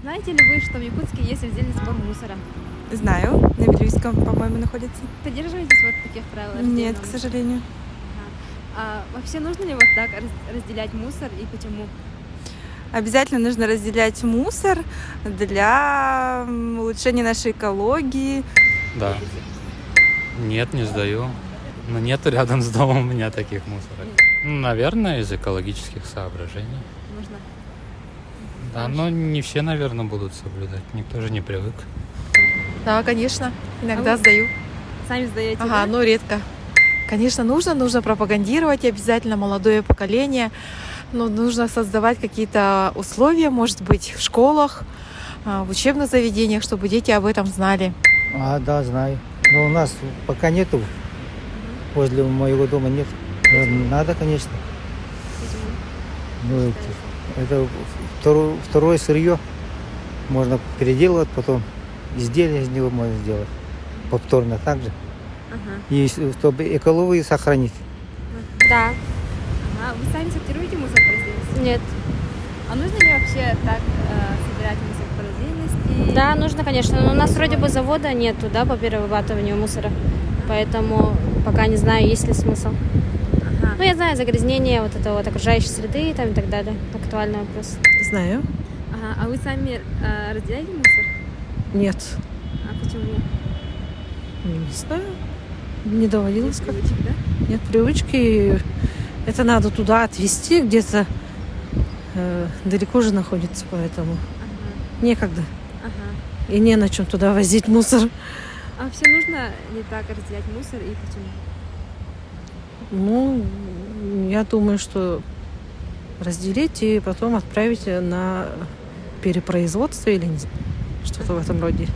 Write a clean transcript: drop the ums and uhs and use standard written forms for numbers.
Знаете ли вы, что в Якутске есть раздельный сбор мусора? Знаю, на Вилюйском, по-моему, находится. Придерживаетесь вот таких правил раздельного Нет, к мусора? сожалению. А вообще нужно ли вот так разделять мусор и почему? Обязательно нужно разделять мусор для улучшения нашей экологии. Да. Нет, не сдаю. Но нету рядом с домом у меня таких мусорок. Наверное, из экологических соображений. Нужно. Да, но не все, наверное, будут соблюдать. Никто же не привык. Да, конечно. Иногда вы- сдаю. Сами сдаете, Ага, да? но редко. Конечно, нужно пропагандировать обязательно молодое поколение. Но нужно создавать какие-то условия, может быть, в школах, в учебных заведениях, чтобы дети об этом знали. Да, знаю. Но у нас пока нету. Возле моего дома нет. Но надо, конечно. Почему? Ну, это второе сырье. Можно переделывать, потом изделие из него можно сделать. Повторно также. Ага. И чтобы экологию сохранить. Да, Ага. Вы сами сортируете мусор по раздельности? нет. А нужно ли вообще так собирать мусор по раздельности? Да, нужно, конечно. Но у нас вроде бы завода нету, да, по перерабатыванию мусора. Поэтому пока не знаю, есть ли смысл. Ага. Ну, я знаю, загрязнение вот этого вот окружающей среды там, и так далее. Актуальный вопрос. Знаю. Ага. А вы сами разделяете мусор? Нет. А почему? Не знаю. Не доводилось как. Привычек, да? Нет привычки. Это надо туда отвезти, где-то далеко же находится, поэтому Ага. некогда. Ага. И не на чем туда возить мусор. А вообще нужно ли так разделять мусор и почему? Ну, я думаю, что разделить и потом отправить на перепроизводство или что-то в этом роде.